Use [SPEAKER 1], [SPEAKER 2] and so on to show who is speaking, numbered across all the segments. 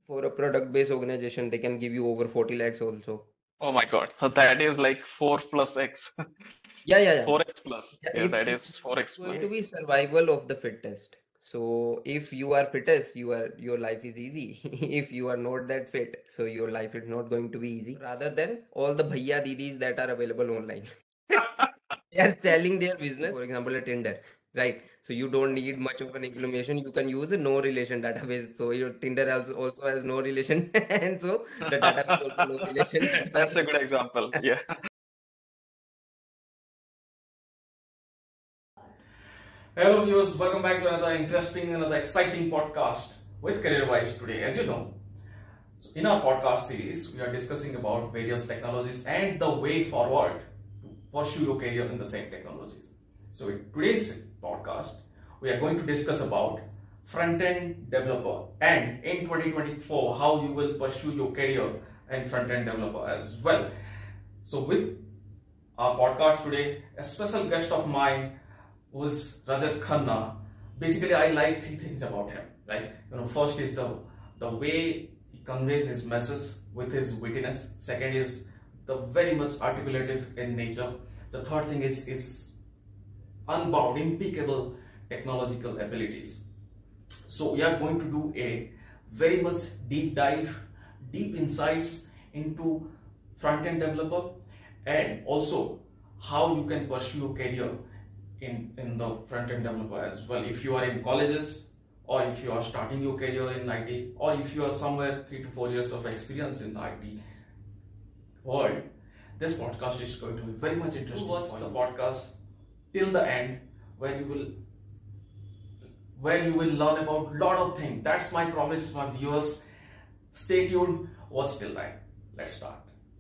[SPEAKER 1] For a product-based organization, they can give you over 40 lakhs also.
[SPEAKER 2] Oh my God. So that is like 4 plus X.
[SPEAKER 1] Yeah, yeah, yeah.
[SPEAKER 2] 4X plus.
[SPEAKER 1] Yeah,
[SPEAKER 2] Yeah, that
[SPEAKER 1] if
[SPEAKER 2] is 4X
[SPEAKER 1] going
[SPEAKER 2] plus.
[SPEAKER 1] to be survival of the fittest. So if you are fittest, your life is easy. If you are not that fit, so your life is not going to be easy. Rather than all the bhaiya didis that are available online. They are selling their business, for example, a Tinder, right? So you don't need much of an inclination. You can use a no relation database. So your Tinder also has no relation, and so the database also no relation
[SPEAKER 2] That's a
[SPEAKER 1] database.
[SPEAKER 2] good example. Yeah.
[SPEAKER 3] Hello viewers, welcome back to another interesting, another exciting podcast with CareerWise today. As you know, so in our podcast series, we are discussing about various technologies and the way forward to pursue your career in the same technologies. So in today's podcast, we are going to discuss about front-end developer and in 2024, how you will pursue your career in front-end developer as well. So with our podcast today, a special guest of mine was Rajat Khanna. Basically, I like three things about him. First is the way he conveys his message with his wittiness. Second is the very much articulative in nature. The third thing is unbound, impeccable technological abilities. So we are going to do a very much deep dive, deep insights into front-end developer and also how you can pursue your career in the front-end developer as well. If you are in colleges or if you are starting your career in IT or if you are somewhere 3 to 4 years of experience in the IT world, this podcast is going to be very much interesting. Watch the podcast till the end where you will learn about lot of things. That's my promise to my viewers. Stay tuned, watch till the end. Let's start.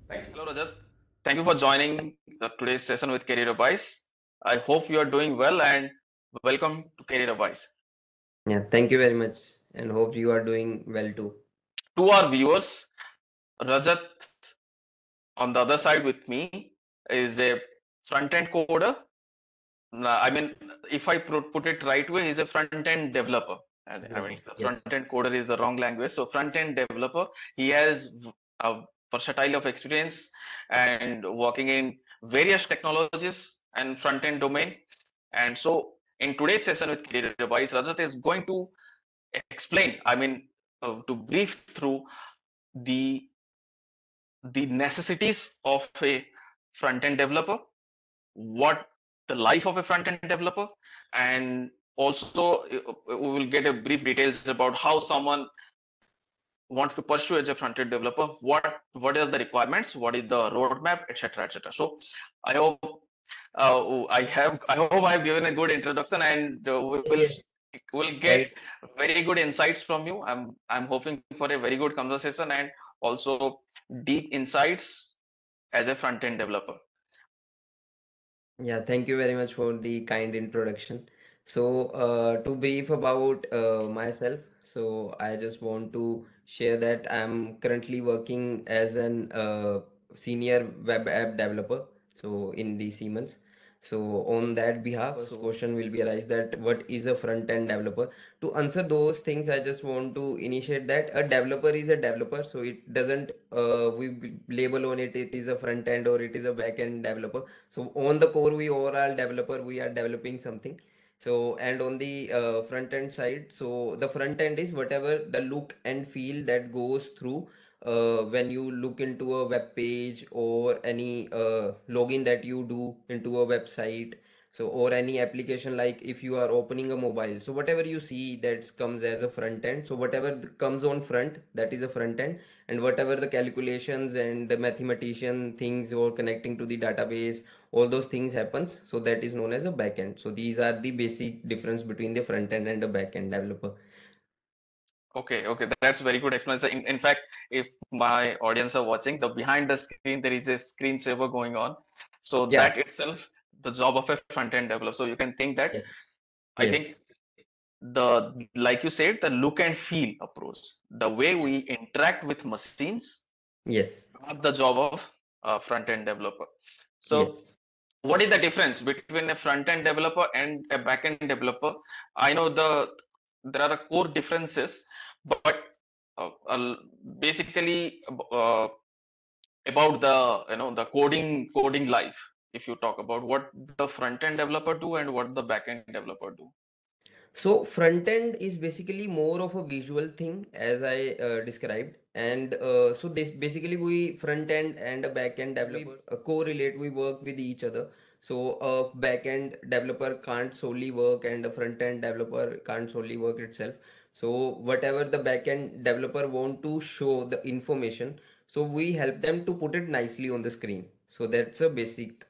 [SPEAKER 3] Thank you.
[SPEAKER 2] Hello, Rajat. Thank you for joining today's session with Career Advice. I hope you are doing well and welcome to Career Advice.
[SPEAKER 1] Yeah, thank you very much, and hope you are doing well too.
[SPEAKER 2] To our viewers, Rajat on the other side with me is a front-end coder. I mean, if I put it right way, he's a front-end developer. And I mean,
[SPEAKER 1] Developer.
[SPEAKER 2] the
[SPEAKER 1] Yes.
[SPEAKER 2] front-end coder is the wrong language. So front-end developer, he has a versatile of experience and working in various technologies and front-end domain. And so in today's session with Career Advice, Rajat is going to explain, I mean, to brief through the the necessities of a front-end developer, what the life of a front-end developer, and also we will get a brief details about how someone wants to pursue as a front-end developer, what are the requirements, what is the roadmap, etc., etc. So I hope I hope I have given a good introduction, and
[SPEAKER 1] Yes.
[SPEAKER 2] will get
[SPEAKER 1] Right.
[SPEAKER 2] very good insights from you. I'm hoping for a very good conversation and also deep insights as a front-end developer.
[SPEAKER 1] Yeah, thank you very much for the kind introduction. So, to brief about myself, so I just want to share that I'm currently working as an senior web app developer. So, in the Siemens. So, on that behalf, first question will be arise that what is a front end developer? To answer those things, I just want to initiate that a developer is a developer. So, it doesn't we label on it, it is a front end or it is a back end developer. So on the core, we overall developer, we are developing something. So and on the front end side, so the front end is whatever the look and feel that goes through when you look into a web page or any login that you do into a website. So or any application, like if you are opening a mobile, so whatever you see that comes as a front end. So whatever comes on front, that is a front end, and whatever the calculations and the mathematician things or connecting to the database, all those things happens, so that is known as a backend. So these are the basic difference between the front end and the backend developer.
[SPEAKER 2] Okay, okay, that's very good explanation. In fact, if my audience are watching, the behind the screen there is a screensaver going on. So
[SPEAKER 1] Yeah.
[SPEAKER 2] that itself, the job of a front-end developer. So you can think that
[SPEAKER 1] Yes.
[SPEAKER 2] I think
[SPEAKER 1] Yes.
[SPEAKER 2] the like you said, the look and feel approach, the way we
[SPEAKER 1] Yes.
[SPEAKER 2] interact with machines,
[SPEAKER 1] Yes.
[SPEAKER 2] are the job of a front-end developer. So
[SPEAKER 1] Yes.
[SPEAKER 2] what is the difference between a front-end developer and a back-end developer? I know there are core differences, but basically about the the coding life. If you talk about what the front end developer do and what the back end developer do.
[SPEAKER 1] So front end is basically more of a visual thing, as I described, and so this basically we front end and a back end developer correlate. We work with each other. So a back end developer can't solely work, and a front end developer can't solely work itself. So whatever the back end developer want to show the information, so we help them to put it nicely on the screen. So that's a basic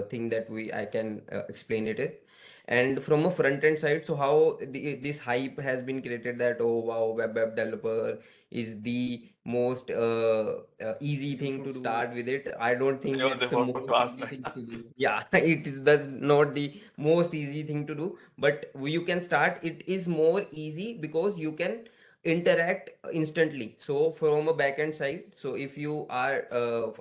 [SPEAKER 1] thing that we I can explain it. And from a front end side, so how this hype has been created that, oh wow, web developer is the most easy
[SPEAKER 3] You
[SPEAKER 1] thing to
[SPEAKER 3] should
[SPEAKER 1] do.
[SPEAKER 3] start
[SPEAKER 1] Start with it. I don't think
[SPEAKER 2] I was
[SPEAKER 1] it's the
[SPEAKER 2] about to
[SPEAKER 1] most
[SPEAKER 2] ask
[SPEAKER 1] easy
[SPEAKER 2] that.
[SPEAKER 1] thing to do. Yeah, it is that's not the most easy thing to do, but you can start. It is more easy because you can interact instantly. So from a backend side, so if you are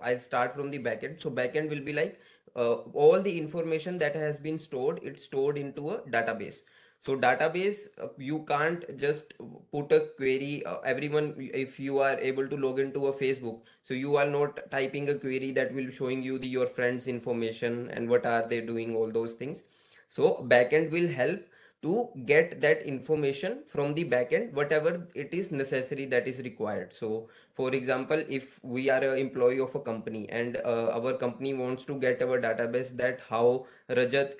[SPEAKER 1] I start from the backend, so backend will be like all the information that has been stored, it's stored into a database. So database, you can't just put a query. Everyone, if you are able to log into a Facebook, so you are not typing a query that will showing you the your friends information and what are they doing, all those things. So backend will help to get that information from the backend, whatever it is necessary that is required. So for example, if we are an employee of a company and our company wants to get our database that how Rajat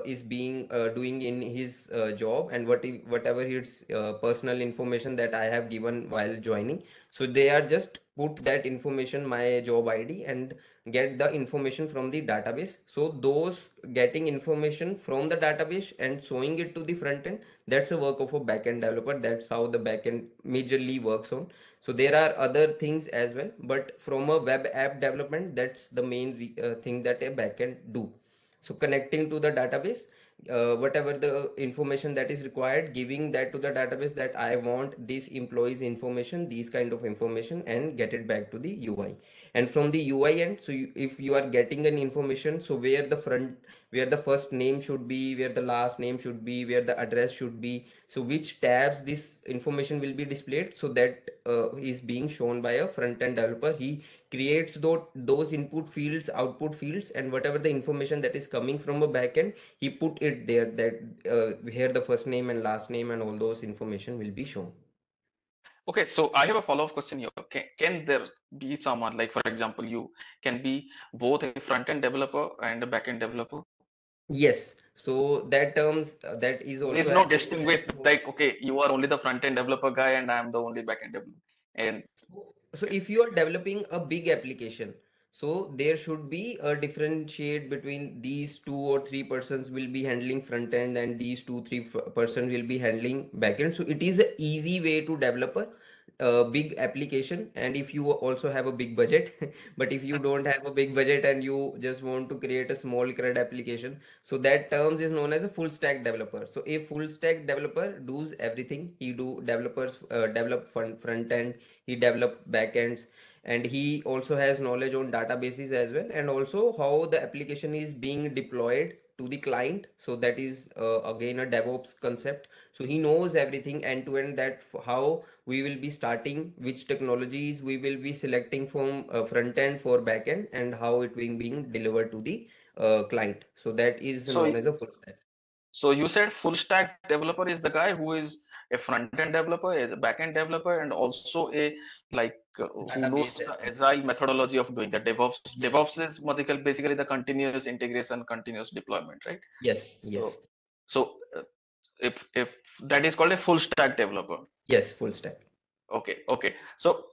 [SPEAKER 1] is being doing in his job, and whatever his personal information that I have given while joining, so they are just put that information, my job ID, and get the information from the database. So those getting information from the database and showing it to the front end, that's a work of a backend developer. That's how the backend majorly works on. So there are other things as well, but from a web app development, that's the main thing that a backend do. So connecting to the database, whatever the information that is required, giving that to the database that I want this employee's information, these kind of information, and get it back to the UI. And from the UI end, so if you are getting an information, so where the first name should be, where the last name should be, where the address should be, so which tabs this information will be displayed, so that is being shown by a front end developer. He creates those input fields, output fields, and whatever the information that is coming from a backend, he put it there, that here the first name and last name and all those information will be shown.
[SPEAKER 2] Okay, so I have a follow-up question here. Can there be someone like, for example, you can be both a front-end developer and a back-end developer?
[SPEAKER 1] Yes, so that terms that is
[SPEAKER 2] There's
[SPEAKER 1] also
[SPEAKER 2] no
[SPEAKER 1] happening.
[SPEAKER 2] distinguish like, okay, you are only the front-end developer guy and I am the only back-end developer. And
[SPEAKER 1] So if you are developing a big application, so there should be a differentiate between these two or three persons will be handling front end, and these two, three person will be handling back end. So it is a easy way to develop a big application. And if you also have a big budget, but if you don't have a big budget and you just want to create a small CRUD application, so that terms is known as a full stack developer. So a full stack developer does everything. He do developers develop front end, he develop backends, and he also has knowledge on databases as well, and also how the application is being deployed to the client. So that is again a DevOps concept. So he knows everything end to end, that how we will be starting, which technologies we will be selecting from front end for back end, and how it being delivered to the client. So that is
[SPEAKER 2] so
[SPEAKER 1] known as a full stack
[SPEAKER 2] so you said full stack developer is the guy who is a front-end developer, is a back-end developer, and also a like who knows
[SPEAKER 1] database
[SPEAKER 2] the
[SPEAKER 1] as well.
[SPEAKER 2] agile methodology of doing the DevOps.
[SPEAKER 1] Yes,
[SPEAKER 2] DevOps is basically the continuous integration, continuous deployment, right?
[SPEAKER 1] yes,
[SPEAKER 2] So
[SPEAKER 1] yes,
[SPEAKER 2] so if that is called a full stack developer.
[SPEAKER 1] yes, full stack.
[SPEAKER 2] Okay. So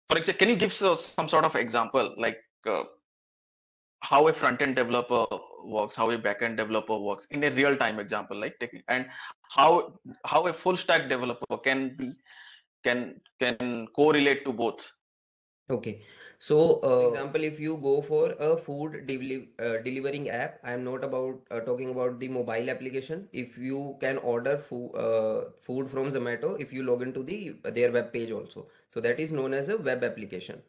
[SPEAKER 2] for example, can you give some sort of example like how a front-end developer works, how a back-end developer works in a real-time example, like taking, and how a full stack developer can correlate to both.
[SPEAKER 1] Okay, so for example, if you go for a delivering app, I am not about talking about the mobile application. If you can order food from Zomato, if you log into their web page also, so that is known as a web application.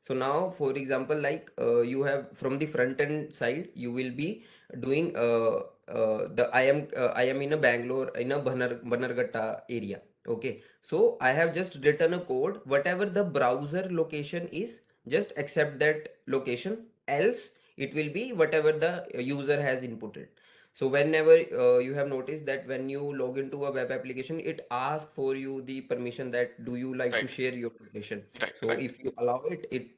[SPEAKER 1] So now, for example, like you have from the front end side, you will be doing the I am in a Bangalore in a Bannerghatta area. Okay, so I have just written a code, whatever the browser location is, just accept that location, else it will be whatever the user has inputted. So whenever you have noticed that when you log into a web application, it asks for you the permission that do you like to
[SPEAKER 2] Right,
[SPEAKER 1] share your location.
[SPEAKER 2] right,
[SPEAKER 1] So
[SPEAKER 2] right,
[SPEAKER 1] if you allow it, it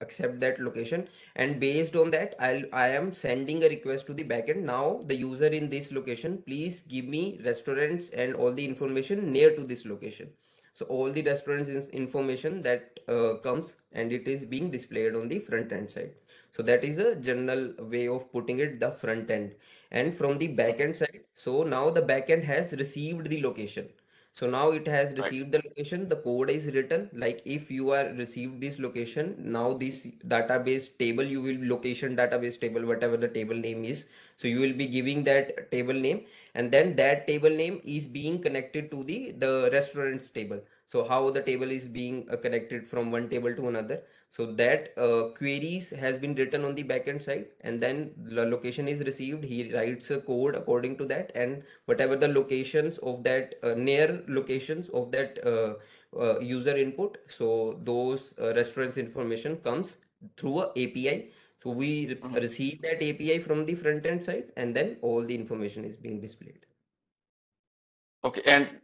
[SPEAKER 1] accept that location, and based on that, I am sending a request to the backend. Now the user in this location, please give me restaurants and all the information near to this location. So all the restaurants information that comes, and it is being displayed on the front end side. So that is a general way of putting it, the front end. And from the back
[SPEAKER 2] mhm,
[SPEAKER 1] end side, so now the backend has received the location. So now it has
[SPEAKER 2] right,
[SPEAKER 1] received the location, the code is written, like if you are received this location, now this database table, you will location database table, whatever the table name is. So you will be giving that table name, and then that table name is being connected to the restaurants table. So how the table is being connected from one table to another. So that queries has been written on the backend side, and then the location is received. He writes a code according to that, and whatever the locations of that near locations of that user input, so those restaurants information comes through a API. So we
[SPEAKER 2] mhm.
[SPEAKER 1] receive that API from the front end side, and then all the information is being displayed.
[SPEAKER 2] Okay, and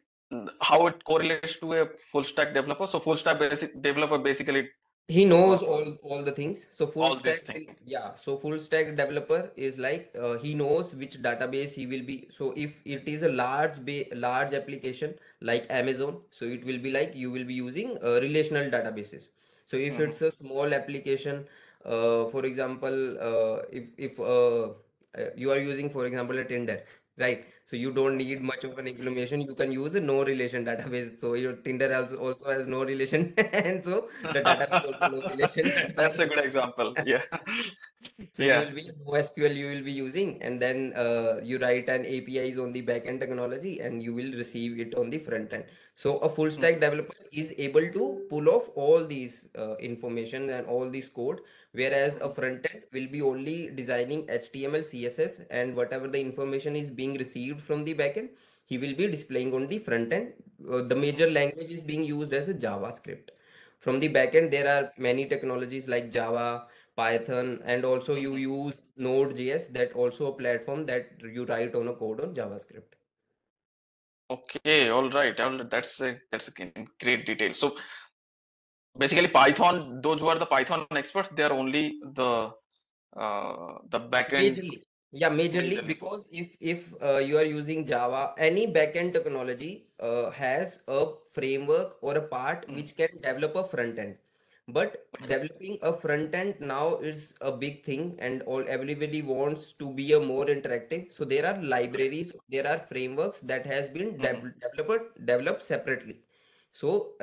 [SPEAKER 2] how it correlates to a full stack developer? So full stack basic developer basically
[SPEAKER 1] He
[SPEAKER 2] uh,
[SPEAKER 1] knows all the things. So full
[SPEAKER 2] all
[SPEAKER 1] stack
[SPEAKER 2] these things.
[SPEAKER 1] will, yeah, so full stack developer is like he knows which database he will be. So if it is a large application like Amazon, so it will be like you will be using relational databases. So if
[SPEAKER 2] Mhm.
[SPEAKER 1] it's a small application, for example, if you are using, for example, a Tinder, right? So you don't need much of an implementation. You can use a no relation database. So your Tinder also has no relation, and so the database also no relation
[SPEAKER 2] That's a
[SPEAKER 1] database.
[SPEAKER 2] good example. Yeah,
[SPEAKER 1] So you
[SPEAKER 2] yeah.
[SPEAKER 1] will be NoSQL you will be using, and then you write an APIs on the backend technology, and you will receive it on the front end. So a full
[SPEAKER 2] Mhm,
[SPEAKER 1] stack developer is able to pull off all these information and all this code, whereas a
[SPEAKER 2] mhm,
[SPEAKER 1] front end will be only designing HTML, CSS, and whatever the information is being received from the backend, he will be displaying on the front end. The
[SPEAKER 2] mhm,
[SPEAKER 1] major language is being used as a JavaScript. From the backend, there are many technologies like Java, Python, and also you
[SPEAKER 2] mhm.
[SPEAKER 1] use Node.js, that also a platform that you write on a code on JavaScript.
[SPEAKER 2] Okay, all right. That's a great detail. So basically, Python. Those who are the Python experts, they are only the backend
[SPEAKER 1] Majorly, yeah, majorly
[SPEAKER 2] majorly.
[SPEAKER 1] because if you are using Java, any backend technology has a framework or a part
[SPEAKER 2] Mm,
[SPEAKER 1] which can develop a front end. But
[SPEAKER 2] right.
[SPEAKER 1] developing a front end now is a big thing, and all everybody wants to be a more interactive. So there are
[SPEAKER 2] Right.
[SPEAKER 1] libraries, there are frameworks that has been
[SPEAKER 2] Mhm,
[SPEAKER 1] developed separately. So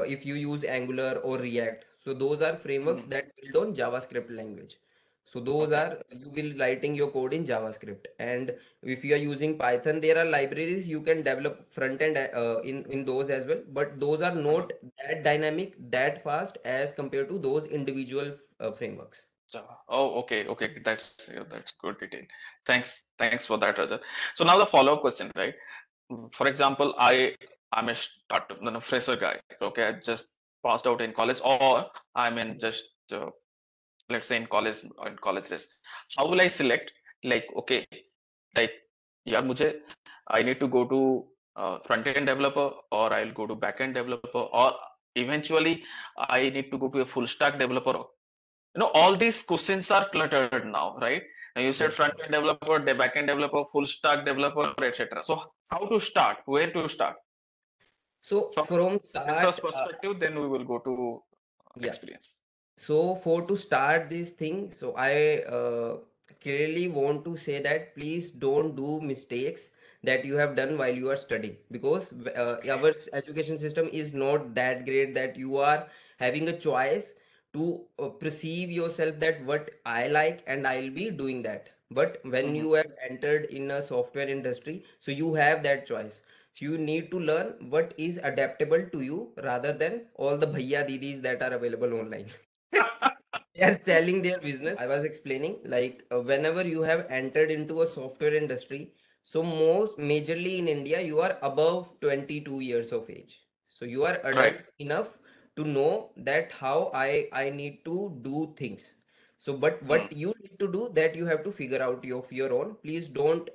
[SPEAKER 1] if you use Angular or React, so those are frameworks
[SPEAKER 2] mhm.
[SPEAKER 1] that build on JavaScript language. So those
[SPEAKER 2] Okay.
[SPEAKER 1] are you will writing your code in JavaScript. And if you are using Python, there are libraries you can develop front end in those as well. But those are
[SPEAKER 2] Mhm.
[SPEAKER 1] not that dynamic, that fast as compared to those individual frameworks.
[SPEAKER 2] Java. Oh, okay, okay. That's good detail. Thanks for that, Raja. So now the follow-up question, right? For example, I'm a fresher guy. Okay, I just passed out in college, or I'm in just let's say in college days. How will I select? Like, okay, like yeah, mujhe I need to go to front end developer, or I'll go to back end developer, or eventually I need to go to a full stack developer. All these questions are cluttered now, right? Now you said
[SPEAKER 1] Yes,
[SPEAKER 2] front end
[SPEAKER 1] yes.
[SPEAKER 2] developer, the back end developer, full stack developer, etc. So how to start, where to start?
[SPEAKER 1] So
[SPEAKER 2] From
[SPEAKER 1] from
[SPEAKER 2] research
[SPEAKER 1] start,
[SPEAKER 2] perspective, then we will go to
[SPEAKER 1] yeah.
[SPEAKER 2] experience.
[SPEAKER 1] So for to start this thing, so I clearly want to say that please don't do mistakes that you have done while you are studying, because
[SPEAKER 2] Okay.
[SPEAKER 1] our education system is not that great that you are having a choice to perceive yourself that what I like and I'll be doing that. But when
[SPEAKER 2] Mhm.
[SPEAKER 1] you have entered in a software industry, so you have that choice. So you need to learn what is adaptable to you rather than all the bhaiya didis that are available online. They are selling their business. I was explaining like whenever you have entered into a software industry, So most majorly in India, you are above 22 years of age. So you are adult
[SPEAKER 2] Right.
[SPEAKER 1] enough to know that how I need to do things. So but
[SPEAKER 2] Hmm.
[SPEAKER 1] what you need to do, that you have to figure out of your own. Please don't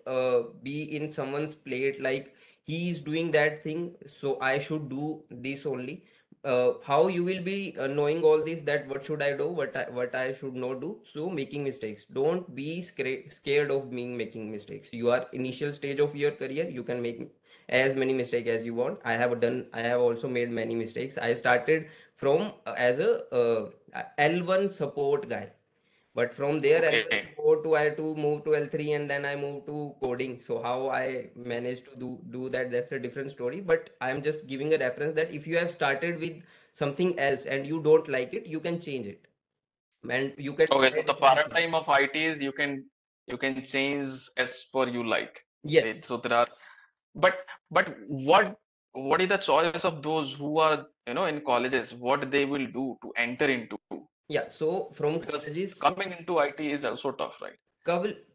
[SPEAKER 1] be in someone's plate like he is doing that thing, so I should do this only. How you will be knowing all this, that what should I do, what I should not do. So making mistakes, don't be scared of being making mistakes. You are initial stage of your career, you can make as many mistakes as you want. I have also made many mistakes. I started from as a L1 support guy, but from there,
[SPEAKER 2] Okay.
[SPEAKER 1] L1 support to I had to move to L3, and then I moved to coding. So how I managed to do that, that's a different story. But I'm just giving a reference that if you have started with something else and you don't like it, you can change it and you can
[SPEAKER 2] Okay.
[SPEAKER 1] try
[SPEAKER 2] So the
[SPEAKER 1] different things.
[SPEAKER 2] paradigm of IT is you can change as per you like.
[SPEAKER 1] Yes.
[SPEAKER 2] So there are, but what is the choice of those who are in colleges? What they will do to enter into,
[SPEAKER 1] Yeah. So from
[SPEAKER 2] because
[SPEAKER 1] colleges,
[SPEAKER 2] coming into IT is also tough, right?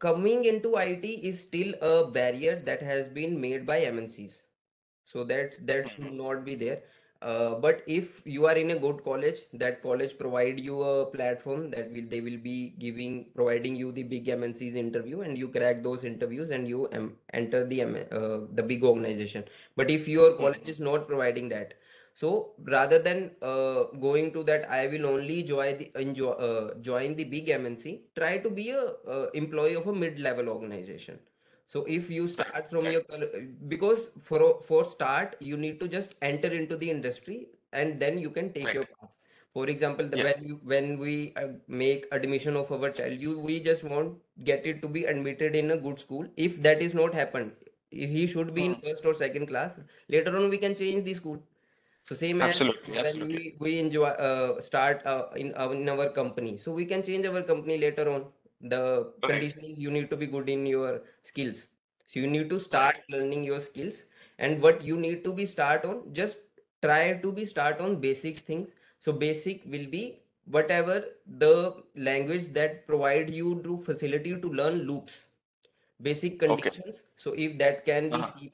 [SPEAKER 1] coming into IT is still a barrier that has been made by MNCs. So that should
[SPEAKER 2] Hmm.
[SPEAKER 1] not be there. But if you are in a good college, that college provide you a platform that they will be providing you the big MNCs interview, and you crack those interviews and you enter the big organization. But if your college
[SPEAKER 2] Hmm.
[SPEAKER 1] is not providing that, so rather than going to that, I will only join the big MNC. Try to be a employee of a mid-level organization. So if you
[SPEAKER 2] Right.
[SPEAKER 1] start from
[SPEAKER 2] Right.
[SPEAKER 1] because for start you need to just enter into the industry, and then you can take your
[SPEAKER 2] Right.
[SPEAKER 1] path. For example,
[SPEAKER 2] Yes.
[SPEAKER 1] when we make admission of our child, we just want get it to be admitted in a good school. If that is not happened, he should be in
[SPEAKER 2] Hmm.
[SPEAKER 1] first or second class. Later on, we can change the school. So same as
[SPEAKER 2] Absolutely.
[SPEAKER 1] when
[SPEAKER 2] Absolutely.
[SPEAKER 1] we enjoy start in our company, so we can change our company later on. The
[SPEAKER 2] Right.
[SPEAKER 1] condition is you need to be good in your skills. So you need to start
[SPEAKER 2] Right.
[SPEAKER 1] learning your skills, and what you need to be start on, just try to be start on basic things. So basic will be whatever the language that provide you to facility to learn loops, basic
[SPEAKER 2] Okay.
[SPEAKER 1] conditions. So if that can be
[SPEAKER 2] Uh-huh.
[SPEAKER 1] C++,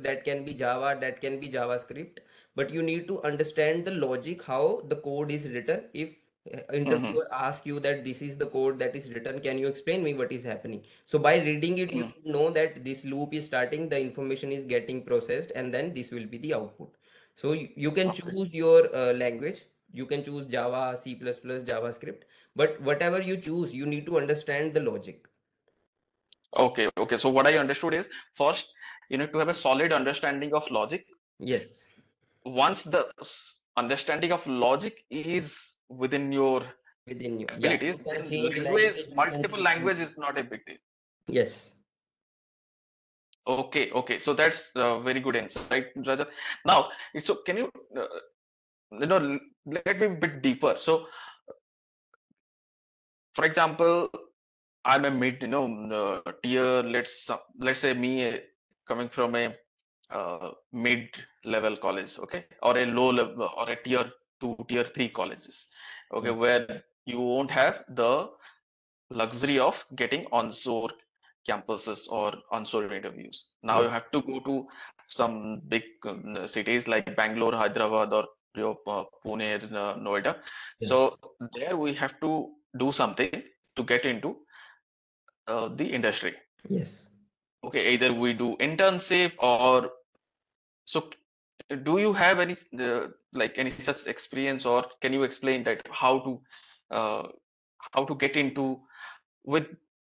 [SPEAKER 1] that can be Java, that can be JavaScript, but you need to understand the logic, how the code is written. If
[SPEAKER 2] Hmm.
[SPEAKER 1] interviewer ask you that this is the code that is written, can you explain me what is happening? So by reading it, you
[SPEAKER 2] Hmm.
[SPEAKER 1] should know that this loop is starting, the information is getting processed, and then this will be the output. So you can
[SPEAKER 2] Okay.
[SPEAKER 1] choose your language. You can choose Java, C++, JavaScript, but whatever you choose, you need to understand the logic.
[SPEAKER 2] Okay. Okay. So what I understood is, first you need to have a solid understanding of logic.
[SPEAKER 1] Yes.
[SPEAKER 2] Once the understanding of logic is within your
[SPEAKER 1] Within you, yeah,
[SPEAKER 2] abilities,
[SPEAKER 1] you can
[SPEAKER 2] then
[SPEAKER 1] change
[SPEAKER 2] language,
[SPEAKER 1] language, you can
[SPEAKER 2] multiple
[SPEAKER 1] change
[SPEAKER 2] language
[SPEAKER 1] anything.
[SPEAKER 2] is not a big deal.
[SPEAKER 1] Yes.
[SPEAKER 2] Okay. Okay. So that's very good insight, Rajat. Now, so can you, let me a bit deeper. So, for example, I'm a mid, tier. Let's say me coming from a mid-level college, okay, or a low level or a tier two, tier three colleges, okay,
[SPEAKER 1] Yeah.
[SPEAKER 2] where you won't have the luxury of getting onshore campuses or onshore interviews. Now you
[SPEAKER 1] Yes.
[SPEAKER 2] have to go to some big cities like Bangalore, Hyderabad, or Pune, Noida.
[SPEAKER 1] Yeah.
[SPEAKER 2] So there we have to do something to get into the industry.
[SPEAKER 1] Yes.
[SPEAKER 2] Okay, either we do internship or so. Do you have any like any such experience, or can you explain that uh, how to get into with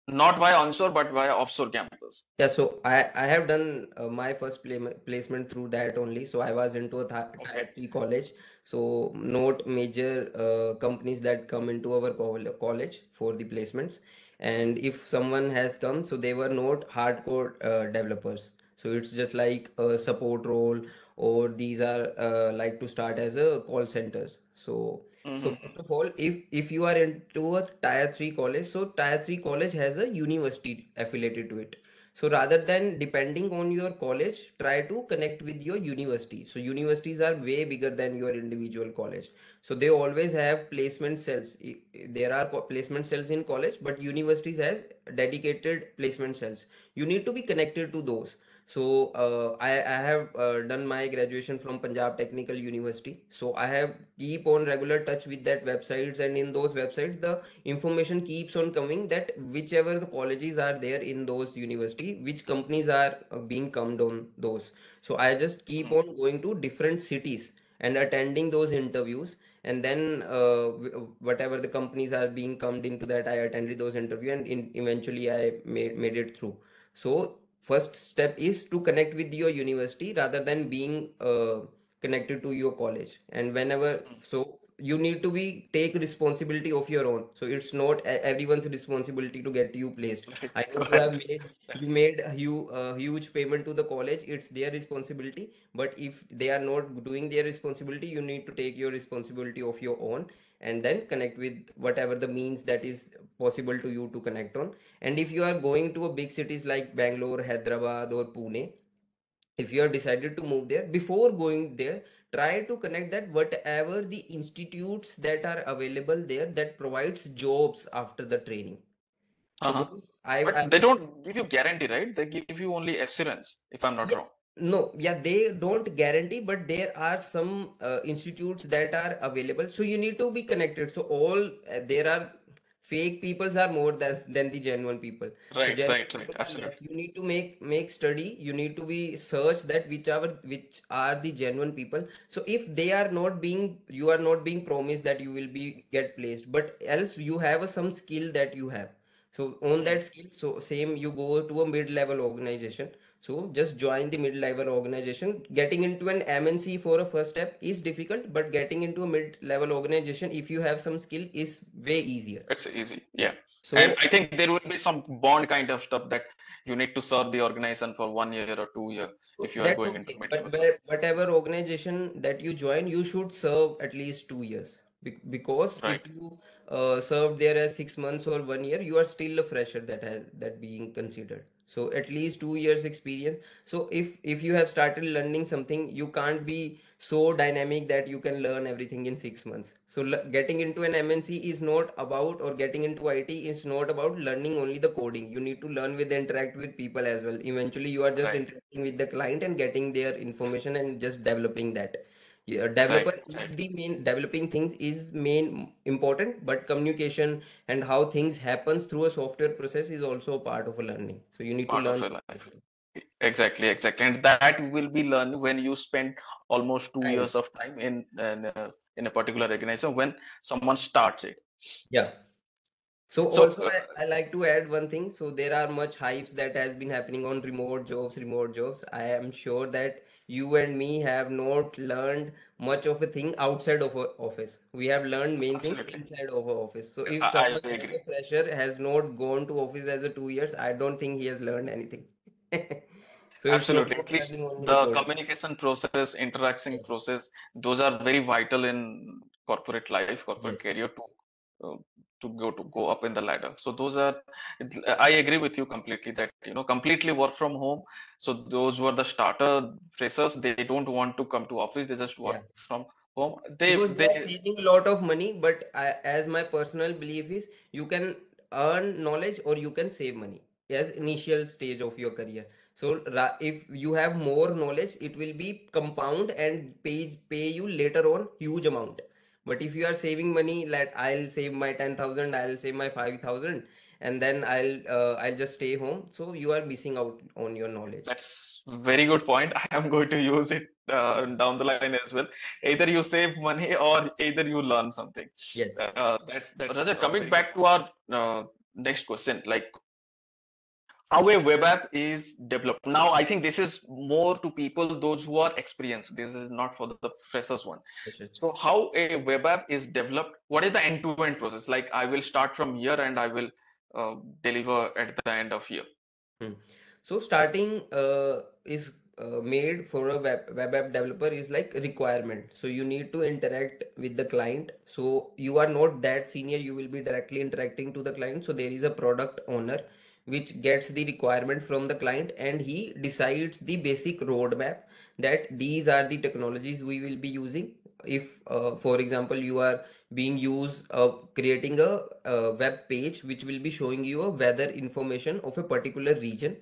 [SPEAKER 2] not via onshore but via offshore campus?
[SPEAKER 1] Yeah, so I have done my first placement through that only. So I was into a tier
[SPEAKER 2] Okay.
[SPEAKER 1] 3 college. So not major companies that come into our college for the placements. And if someone has come, so they were not hardcore developers. So it's just like a support role, or these are like to start as a call centers. So
[SPEAKER 2] Hmm.
[SPEAKER 1] first of all, if you are into a tier 3 college, so tier 3 college has a university affiliated to it. So rather than depending on your college, try to connect with your university. So universities are way bigger than your individual college. So they always have placement cells. There are placement cells in college, but universities has dedicated placement cells. You need to be connected to those. So I have done my graduation from Punjab Technical University. So I have keep on regular touch with that websites, and in those websites the information keeps on coming that whichever the colleges are there in those university, which companies are being come on those. So I just keep
[SPEAKER 2] Mhm.
[SPEAKER 1] on going to different cities and attending those interviews, and then whatever the companies are being come into that, I attended those interview, and eventually I made it through. So first step is to connect with your university rather than being connected to your college. And whenever,
[SPEAKER 2] Mhm.
[SPEAKER 1] so you need to be take responsibility of your own. So it's not everyone's responsibility to get you placed.
[SPEAKER 2] Right,
[SPEAKER 1] I know you have
[SPEAKER 2] right.
[SPEAKER 1] you
[SPEAKER 2] That's
[SPEAKER 1] made a huge payment to the college, it's their responsibility. But if they are not doing their responsibility, you need to take your responsibility of your own, and then connect with whatever the means that is possible to you to connect on. And if you are going to a big cities like Bangalore, Hyderabad or Pune, if you have decided to move there, before going there, try to connect that whatever the institutes that are available there that provides jobs after the training. So
[SPEAKER 2] uh-huh.
[SPEAKER 1] those
[SPEAKER 2] But
[SPEAKER 1] I
[SPEAKER 2] they
[SPEAKER 1] would say,
[SPEAKER 2] don't give you guarantee, right? They give you only assurance, if I'm not
[SPEAKER 1] yeah,
[SPEAKER 2] wrong.
[SPEAKER 1] no, yeah, they don't guarantee, but there are some institutes that are available. So you need to be connected. So all there are fake peoples are more than the genuine people. So
[SPEAKER 2] Right,
[SPEAKER 1] genuine
[SPEAKER 2] right, right.
[SPEAKER 1] people are
[SPEAKER 2] Absolutely.
[SPEAKER 1] less. You need to make study. You need to be search that which are the genuine people. So if they are not being, you are not being promised that you will be get placed, but else you have some skill that you have. So on
[SPEAKER 2] Hmm.
[SPEAKER 1] that skill, so same you go to a mid-level organization. So just join the mid-level organization. Getting into an MNC for a first step is difficult, but getting into a mid-level organization, if you have some skill, is way easier.
[SPEAKER 2] It's easy.
[SPEAKER 1] Yeah.
[SPEAKER 2] Yeah. And
[SPEAKER 1] So
[SPEAKER 2] I think there will be some bond kind of stuff that you need to serve the organization for 1 year or 2 year
[SPEAKER 1] so
[SPEAKER 2] if you are
[SPEAKER 1] that's
[SPEAKER 2] going into
[SPEAKER 1] okay.
[SPEAKER 2] mid-level.
[SPEAKER 1] But whatever organization that you join, you should serve at least 2 years. Because if
[SPEAKER 2] Right.
[SPEAKER 1] you served there as 6 months or 1 year, you are still a fresher that has that being considered. So at least 2 years experience. So if you have started learning something, you can't be so dynamic that you can learn everything in 6 months. So getting into an MNC is not about, or getting into IT is not about learning only the coding. You need to learn with interact with people as well. Eventually, you are just
[SPEAKER 2] Right.
[SPEAKER 1] interacting with the client and getting their information and just developing that. Yeah,
[SPEAKER 2] Right.
[SPEAKER 1] developer is
[SPEAKER 2] Right.
[SPEAKER 1] the main, developing things is main important, but communication and how things happens through a software process is also a part of a learning. So you need to
[SPEAKER 2] Part of
[SPEAKER 1] learn
[SPEAKER 2] your
[SPEAKER 1] that as
[SPEAKER 2] life.
[SPEAKER 1] well.
[SPEAKER 2] Exactly, exactly. And that will be learned when you spend almost two
[SPEAKER 1] Time.
[SPEAKER 2] years of time in a particular organization when someone starts it.
[SPEAKER 1] Yeah. So
[SPEAKER 2] So,
[SPEAKER 1] also I like to add one thing. So there are much hypes that has been happening on remote jobs, remote jobs. I am sure that you and me have not learned much of a thing outside of a office. We have learned main things
[SPEAKER 2] absolutely,
[SPEAKER 1] inside of a office. So if
[SPEAKER 2] I
[SPEAKER 1] someone as
[SPEAKER 2] agree.
[SPEAKER 1] a fresher has not gone to office as a 2 years, I don't think he has learned anything. So it's not
[SPEAKER 2] Absolutely.
[SPEAKER 1] about
[SPEAKER 2] At least
[SPEAKER 1] learning only the
[SPEAKER 2] the
[SPEAKER 1] coding.
[SPEAKER 2] communication process, interaction
[SPEAKER 1] Yes.
[SPEAKER 2] process, those are very vital in corporate life, corporate
[SPEAKER 1] Yes.
[SPEAKER 2] career uh, to go up in the ladder. So those are, I agree with you completely that completely work from home. So those were the starter freshers. They don't want to come to office. They just work
[SPEAKER 1] Yeah.
[SPEAKER 2] from home.
[SPEAKER 1] Because they
[SPEAKER 2] They
[SPEAKER 1] are saving a lot of money, but as my personal belief is, you can earn knowledge or you can save money as initial stage of your career. So if you have more knowledge, it will be compound and pay you later on huge amount. But if you are saving money, like I'll save my 10,000, I'll save my 5,000, and then I'll just stay home, so you are missing out on your knowledge.
[SPEAKER 2] That's very good point. I am going to use it down the line as well. Either you save money or either you learn something.
[SPEAKER 1] Yes.
[SPEAKER 2] That's Rajat, coming back to our next question, like how a web app is developed. Now, I think this is more to people, those who are experienced. This is not for the freshers one.
[SPEAKER 1] Yes, yes.
[SPEAKER 2] So, how a web app is developed? What is the end-to-end process? Like, I will start from here and I will deliver at the end of here.
[SPEAKER 1] Hmm. So starting is made for a web app developer is like a requirement. So you need to interact with the client. So you are not that senior, you will be directly interacting to the client. So there is a product owner which gets the requirement from the client, and he decides the basic roadmap that these are the technologies we will be using. If for example you are being used creating a web page which will be showing you a weather information of a particular region.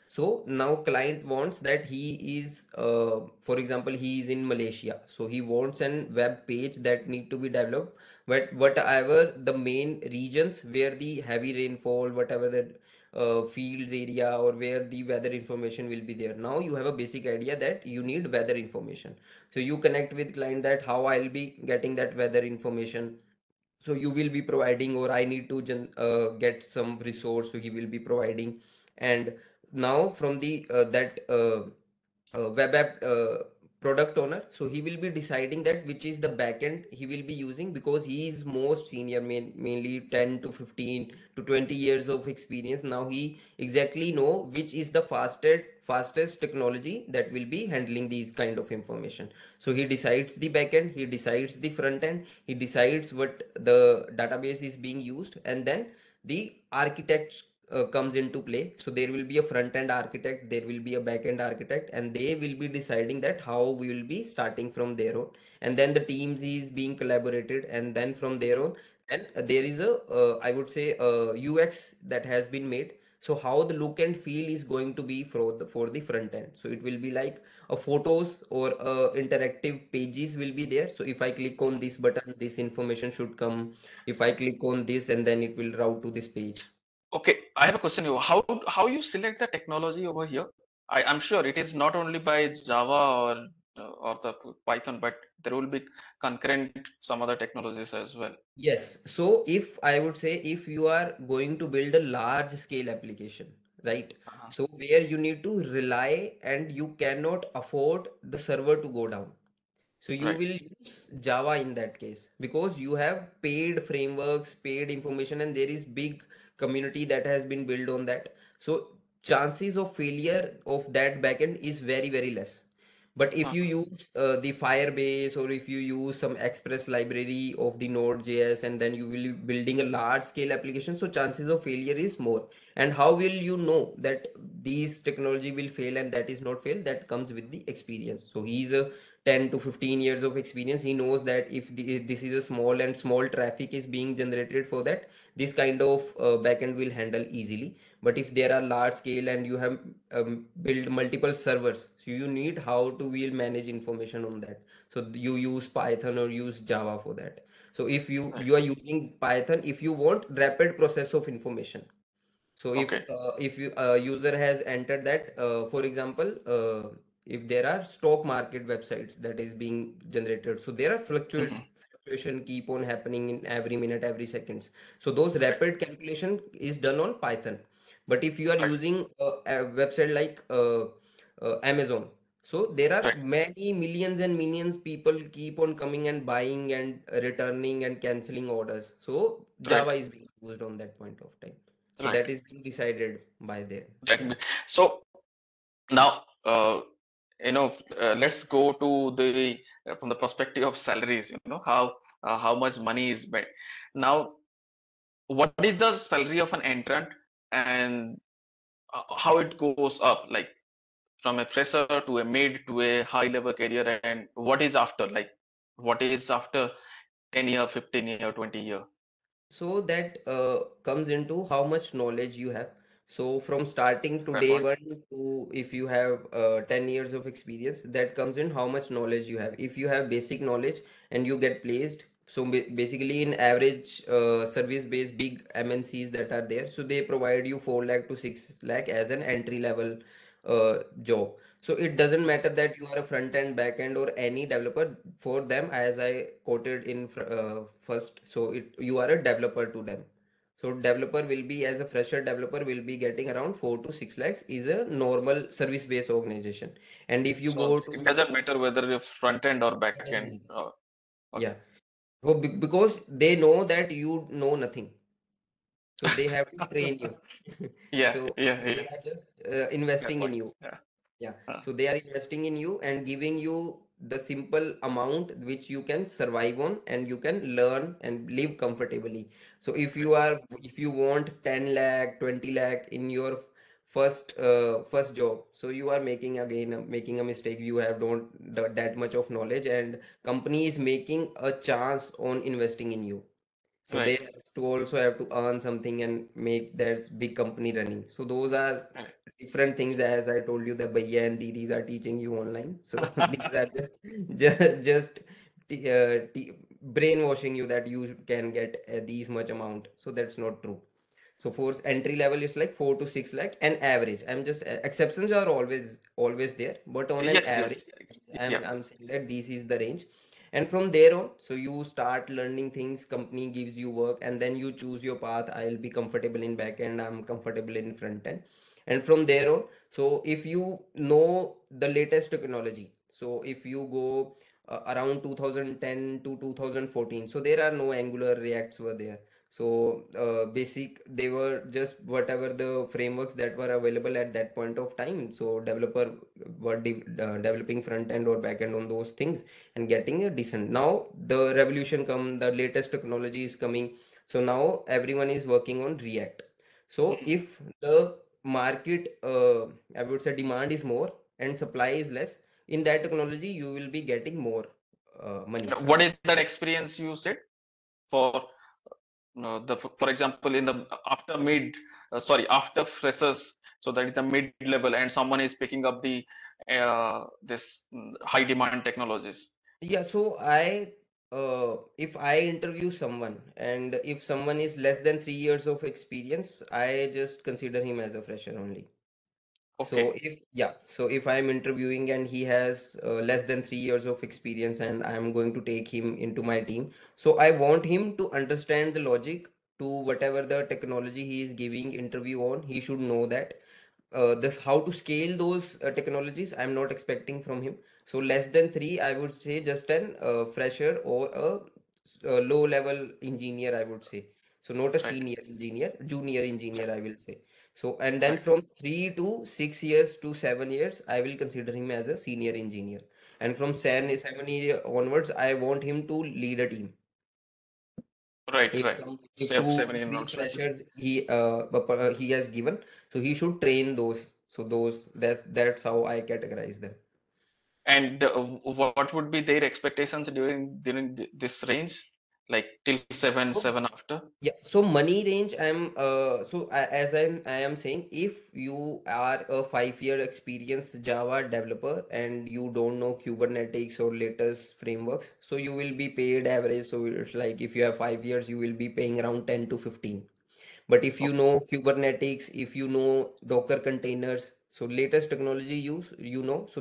[SPEAKER 1] So now client wants that he is, for example, he is in Malaysia. So he wants an web page that need to be developed. But whatever the main regions where the heavy rainfall, whatever the fields area or where the weather information will be there. Now you have a basic idea that you need weather information. So you connect with client that how I'll be getting that weather information. So you will be providing, or I need to get some resource, so he will be providing. And now from the that web app product owner, so he will be deciding that which is the backend he will be using, because he is most senior, mainly 10 to 15 to 20 years of experience. Now he exactly know which is the fastest technology that will be handling these kind of information. So he decides the backend, he decides the front end, he decides what the database is being used, and then the architect comes into play. So there will be a front end architect, there will be a back end architect, and they will be deciding that how we will be starting from there on. And then the teams is being collaborated, and then from there on, and there is a I would say UX that has been made. So how the look and feel is going to be for the front end. So it will be like a photos or interactive pages will be there. So if I click on this button, this information should come. If I click on this, and then it will route to this page.
[SPEAKER 2] Okay, I have a question here. How you select the technology over here? I'm sure it is not only by Java or the Python, but there will be concurrent some other technologies as well.
[SPEAKER 1] Yes. So if I would say, if you are going to build a large scale application, right?
[SPEAKER 2] Uh-huh.
[SPEAKER 1] So where you need to rely and you cannot afford the server to go down. So you
[SPEAKER 2] Right.
[SPEAKER 1] will use Java in that case, because you have paid frameworks, paid information, and there is big community that has been built on that. So chances of failure of that backend is very, very less. But if you
[SPEAKER 2] Uh-huh.
[SPEAKER 1] use the Firebase, or if you use some Express library of the Node.js, and then you will be building a large scale application, so chances of failure is more. And how will you know that these technology will fail and that is not fail? That comes with the experience. So he's a 10 to 15 years of experience. He knows that if this is a small traffic is being generated for that, this kind of backend will handle easily. But if there are large scale and you have build multiple servers, so you need how to will manage information on that. So you use Python or use Java for that. So if
[SPEAKER 2] Right.
[SPEAKER 1] you are using Python, if you want rapid process of information. So
[SPEAKER 2] Okay.
[SPEAKER 1] if you user has entered that, for example, if there are stock market websites that is being generated, so there are
[SPEAKER 2] Hmm.
[SPEAKER 1] fluctuation keep on happening in every minute, every seconds. So those
[SPEAKER 2] Right.
[SPEAKER 1] rapid calculation is done on Python. But if you are
[SPEAKER 2] Right.
[SPEAKER 1] using a website like Amazon, so there are
[SPEAKER 2] Right.
[SPEAKER 1] many millions and millions people keep on coming and buying and returning and canceling orders. So
[SPEAKER 2] Right.
[SPEAKER 1] Java is being used on that point of time. So
[SPEAKER 2] Right.
[SPEAKER 1] that is being decided by there. Yeah.
[SPEAKER 2] Right. So now, let's go to the from the perspective of salaries. How much money is made. Now, what is the salary of an entrant, and how it goes up, like from a fresher to a mid to a high level career, and what is after, like what is after 10 year, 15 year, 20 year?
[SPEAKER 1] So that comes into how much knowledge you have. So from starting to
[SPEAKER 2] Fair
[SPEAKER 1] day
[SPEAKER 2] point.
[SPEAKER 1] one to if you have 10 years of experience, that comes in how much knowledge you have. If you have basic knowledge and you get placed, so basically in average service-based big MNCs that are there, so they provide you 4 lakh to 6 lakh as an entry level job. So it doesn't matter that you are a front end, back end, or any developer. For them, as I quoted in first, so you are a developer to them. So developer will be, as a fresher developer will be getting around 4 to 6 lakhs is a normal service based organization. And if you
[SPEAKER 2] So
[SPEAKER 1] go
[SPEAKER 2] it
[SPEAKER 1] to
[SPEAKER 2] doesn't matter whether you're front end or back
[SPEAKER 1] it
[SPEAKER 2] end.
[SPEAKER 1] doesn't matter.
[SPEAKER 2] Okay.
[SPEAKER 1] Yeah. So because they know that you know nothing, so they have to train you.
[SPEAKER 2] Yeah,
[SPEAKER 1] So
[SPEAKER 2] yeah,
[SPEAKER 1] they
[SPEAKER 2] yeah.
[SPEAKER 1] are just
[SPEAKER 2] Fair
[SPEAKER 1] investing in
[SPEAKER 2] point.
[SPEAKER 1] you.
[SPEAKER 2] Yeah.
[SPEAKER 1] Yeah.
[SPEAKER 2] Uh,
[SPEAKER 1] So they are investing in you and giving you the simple amount which you can survive on and you can learn and live comfortably. So if you want 10 lakh 20 lakh in your first job, so you are making again making a mistake. You have don't that much of knowledge, and company is making a chance on investing in you. So they
[SPEAKER 2] Right.
[SPEAKER 1] have to also have to earn something and make their big company running. So those are different things. As I told you, the Bhaiya and Didis are teaching you online. So these
[SPEAKER 2] Right.
[SPEAKER 1] are just brainwashing you that you can get these much amount. So that's not true. So for entry level, it's like 4 to 6 lakh and average. I'm just exceptions are always there, but on an
[SPEAKER 2] Yes,
[SPEAKER 1] average,
[SPEAKER 2] yes.
[SPEAKER 1] I'm
[SPEAKER 2] Yeah.
[SPEAKER 1] I'm saying that this is the range. And from there on, so you start learning things. Company gives you work, and then you choose your path. I'll be comfortable in backend. I'm comfortable in front end, and from there on, so if you know the latest technology, so if you go around 2010 to 2014, so there are no Angular Reacts were there. So basic, they were just whatever the frameworks that were available at that point of time. So developer were developing front end or back end on those things and getting a decent. Now the revolution come, the latest technology is coming. So now everyone is working on React. So
[SPEAKER 2] Mhm.
[SPEAKER 1] if the market, I would say demand is more and supply is less, in that technology you will be getting more money.
[SPEAKER 2] What is that experience you said for for example in the after mid after freshers, so that is the mid level and someone is picking up the this high demand technologies.
[SPEAKER 1] Yeah, so if I interview someone and if someone is less than 3 years of experience, I just consider him as a fresher only. So
[SPEAKER 2] Okay.
[SPEAKER 1] if I'm interviewing and he has less than 3 years of experience and I'm going to take him into my team, so I want him to understand the logic to whatever the technology he is giving interview on. He should know that this how to scale those technologies. I'm not expecting from him. So less than three, I would say just an fresher or a low level engineer, I would say. So not a
[SPEAKER 2] Right.
[SPEAKER 1] senior engineer, junior engineer,
[SPEAKER 2] Right.
[SPEAKER 1] I will say. So, and then
[SPEAKER 2] Right.
[SPEAKER 1] from 3 to 6 years to 7 years, I will consider him as a senior engineer. And from 7 year onwards, I want him to lead a team.
[SPEAKER 2] Right.
[SPEAKER 1] If
[SPEAKER 2] Right.
[SPEAKER 1] some, if
[SPEAKER 2] Step
[SPEAKER 1] two
[SPEAKER 2] seven
[SPEAKER 1] to
[SPEAKER 2] in
[SPEAKER 1] three
[SPEAKER 2] also.
[SPEAKER 1] freshers he has given, so he should train those. So those that's how I categorize them.
[SPEAKER 2] And what would be their expectations during this range, like till seven after?
[SPEAKER 1] Yeah, so money range, I am saying, if you are a 5 year experienced Java developer and you don't know Kubernetes or latest frameworks, so you will be paid average. So it's like if you have 5 years, you will be paying around 10 to 15. But if you
[SPEAKER 2] Okay.
[SPEAKER 1] know Kubernetes, if you know Docker containers, so latest technology so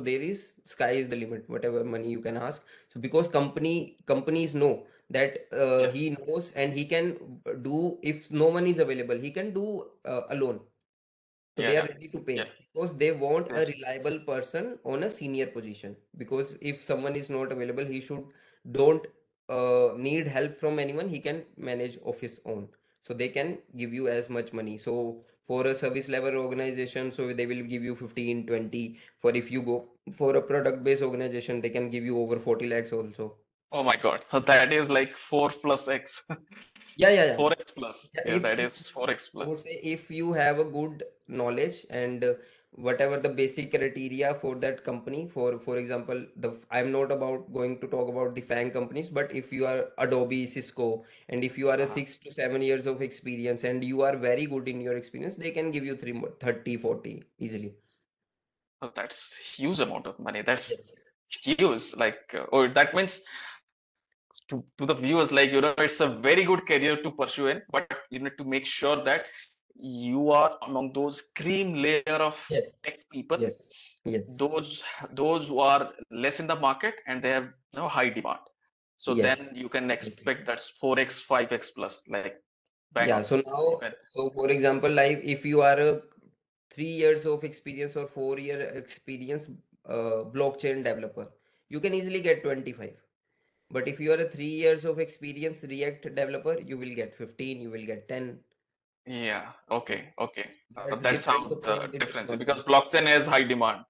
[SPEAKER 1] there is sky is the limit, whatever money you can ask. So because companies know that
[SPEAKER 2] Yeah.
[SPEAKER 1] he knows and he can do, if no one is available, he can do alone. So they are
[SPEAKER 2] Yeah.
[SPEAKER 1] ready to
[SPEAKER 2] Yeah.
[SPEAKER 1] pay because they want a
[SPEAKER 2] Yes.
[SPEAKER 1] reliable person on a senior position. Because if someone is not available, he should don't need help from anyone. He can manage of his own. So they can give you as much money. So for a service level organization, so they will give you 15, 20. For if you go for a product based organization, they can give you over 40 lakhs also.
[SPEAKER 2] Oh my God. So that is like 4 plus X.
[SPEAKER 1] Yeah, yeah, yeah.
[SPEAKER 2] 4x plus.
[SPEAKER 1] Yeah,
[SPEAKER 2] Yeah, that
[SPEAKER 1] if
[SPEAKER 2] is 4x
[SPEAKER 1] I would
[SPEAKER 2] plus.
[SPEAKER 1] say if you have a good knowledge and whatever the basic criteria for that company, for example, I'm not about going to talk about the FANG companies, but if you are Adobe, Cisco, and if you are a
[SPEAKER 2] Uh,
[SPEAKER 1] 6 to 7 years of experience and you are very good in your experience, they can give you 30, 40 easily.
[SPEAKER 2] so that's huge amount of money. That's
[SPEAKER 1] Yes.
[SPEAKER 2] huge. Like, or that means to the viewers, like, it's a very good career to pursue in, but you need to make sure that you are among those cream layer of
[SPEAKER 1] Yes.
[SPEAKER 2] tech people,
[SPEAKER 1] Yes. Yes.
[SPEAKER 2] those who are less in the market and they have high demand. So then
[SPEAKER 1] Yes.
[SPEAKER 2] you can
[SPEAKER 1] Exactly.
[SPEAKER 2] expect that's 4x, 5x plus, like bang
[SPEAKER 1] Yeah,
[SPEAKER 2] on.
[SPEAKER 1] so
[SPEAKER 2] You
[SPEAKER 1] now,
[SPEAKER 2] can.
[SPEAKER 1] so for example, like if you are a 3 years of experience or 4 year experience blockchain developer, you can easily get 25. But if you are a 3 years of experience React developer, you will get 15, you will get 10.
[SPEAKER 2] Yeah.
[SPEAKER 1] So
[SPEAKER 2] Okay. Okay.
[SPEAKER 1] that
[SPEAKER 2] That's
[SPEAKER 1] depends
[SPEAKER 2] how
[SPEAKER 1] upon
[SPEAKER 2] the
[SPEAKER 1] the
[SPEAKER 2] difference is, because
[SPEAKER 1] technology.
[SPEAKER 2] blockchain has high demand.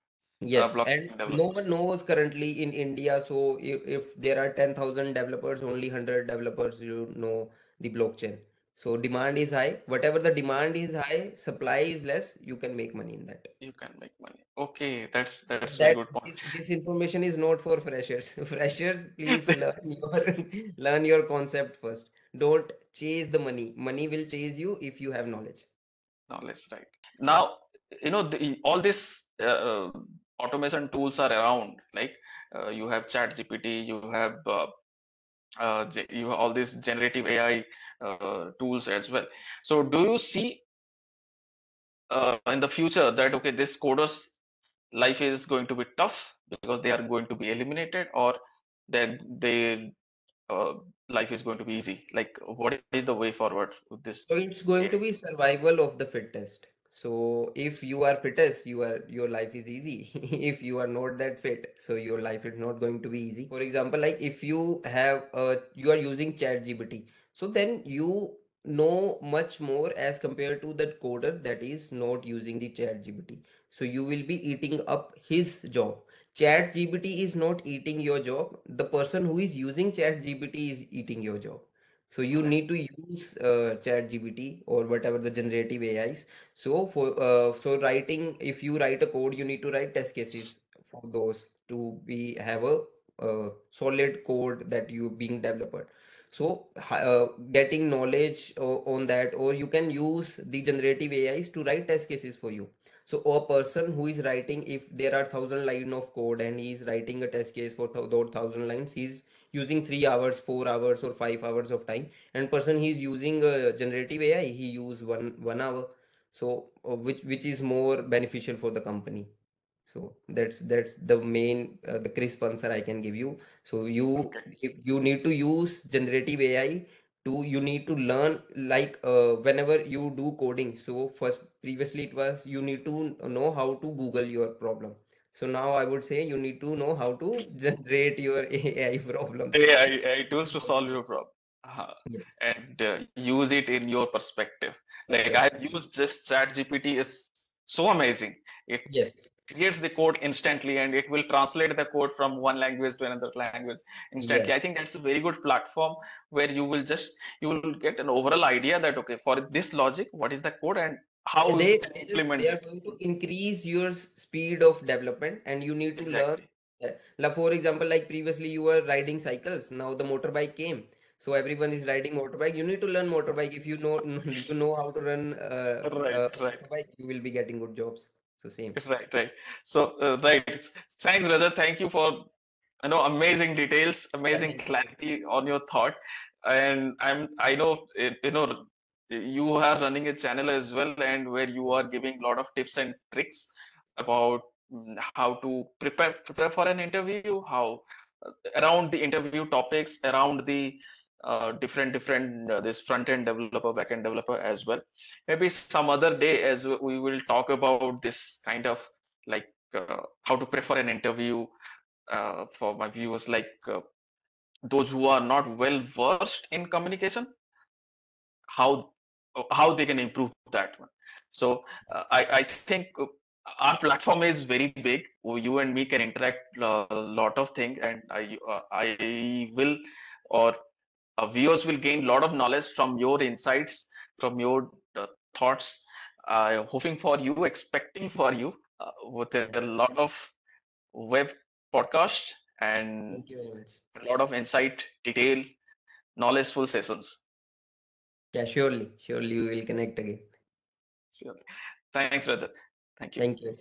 [SPEAKER 1] Yes, and
[SPEAKER 2] blockchain
[SPEAKER 1] no one
[SPEAKER 2] developers.
[SPEAKER 1] knows currently in India. So if there are 10,000 developers, only 100 developers you know the blockchain. So demand is high. Whatever the demand is high, supply is less, you can make money in that.
[SPEAKER 2] You can make money. Okay, that's
[SPEAKER 1] But
[SPEAKER 2] very
[SPEAKER 1] that
[SPEAKER 2] good point.
[SPEAKER 1] this information is not for freshers. Freshers, please learn your learn your concept first. Don't chase the money. Money will chase you if you have knowledge.
[SPEAKER 2] Knowledge, right? Now, all these automation tools are around. Like you have ChatGPT, you have you have all these generative AI tools as well. So, do you see in the future that okay, this coders life is going to be tough because they are going to be eliminated, or that they life is going to be easy? Like, what is the way forward with this
[SPEAKER 1] So it's going
[SPEAKER 2] AI?
[SPEAKER 1] to be survival of the fittest. So if you are fittest, your life is easy. If you are not that fit, so your life is not going to be easy. For example, like if you have you are using ChatGPT, so then you know much more as compared to that coder that is not using the ChatGPT. So you will be eating up his job. ChatGPT is not eating your job. The person who is using ChatGPT is eating your job. So you
[SPEAKER 2] Right.
[SPEAKER 1] need to use ChatGPT or whatever the generative AIs. So so writing, if you write a code, you need to write test cases for those to be have a solid code that you being developed. So getting knowledge on that, or you can use the generative AIs to write test cases for you. So a person who is writing, if there are 1,000 line of code and he is writing a test case for those 1,000 lines, he's using 3 hours, 4 hours, or 5 hours of time. And person he's using generative AI, he use one hour. So which is more beneficial for the company. So that's the main the crisp answer I can give you. So
[SPEAKER 2] Okay.
[SPEAKER 1] you need to use generative AI to you need to learn like whenever you do coding. So first previously it was you need to know how to Google your problem. So now I would say you need to know how to generate your AI problems.
[SPEAKER 2] AI tools
[SPEAKER 1] Is
[SPEAKER 2] to
[SPEAKER 1] what
[SPEAKER 2] solve
[SPEAKER 1] you
[SPEAKER 2] your
[SPEAKER 1] need.
[SPEAKER 2] problem.
[SPEAKER 1] Yes,
[SPEAKER 2] And use it in your perspective. Like I've
[SPEAKER 1] perspective.
[SPEAKER 2] used just ChatGPT is so amazing. It
[SPEAKER 1] Yes,
[SPEAKER 2] creates the code instantly and it will translate the code from one language to another language instantly. I
[SPEAKER 1] yes.
[SPEAKER 2] think that's a very good platform where you will get an overall idea that okay, for this logic, what is the code and
[SPEAKER 1] they
[SPEAKER 2] how you
[SPEAKER 1] they
[SPEAKER 2] can
[SPEAKER 1] they just they
[SPEAKER 2] implement
[SPEAKER 1] are
[SPEAKER 2] it.
[SPEAKER 1] going to increase your speed of development, and you need to learn
[SPEAKER 2] Exactly.
[SPEAKER 1] that. Like for example, like previously you were riding cycles, now the motorbike came, so everyone is riding motorbike. You need to learn motorbike. If you know you know how to run
[SPEAKER 2] Right, right.
[SPEAKER 1] motorbike, you will be getting good jobs. So same.
[SPEAKER 2] Right, right. So, right. Thanks, Rajat. Thank you for amazing details,
[SPEAKER 1] Yeah,
[SPEAKER 2] amazing
[SPEAKER 1] thank you.
[SPEAKER 2] clarity on your thought. And I know you are running a channel as well, and where you are
[SPEAKER 1] Yes,
[SPEAKER 2] giving a lot of tips and tricks about how to prepare for an interview, how around the interview topics, around the different this front end developer, back end developer as well. Maybe some other day as we will talk about this kind of like how to prepare an interview for my viewers, like those who are not well versed in communication, how they can improve that one. So I think our platform is very big. You and me can interact a lot of things, and I will, or viewers will gain a lot of knowledge from your insights, from your thoughts. Hoping for you, expecting for you with a
[SPEAKER 1] yeah.
[SPEAKER 2] lot of web podcast and
[SPEAKER 1] Thank you very much.
[SPEAKER 2] a lot of insight, detail, knowledgeful sessions.
[SPEAKER 1] Yeah, surely, surely we will connect again.
[SPEAKER 2] So, thanks, Rajat. Thank you.
[SPEAKER 1] Thank you.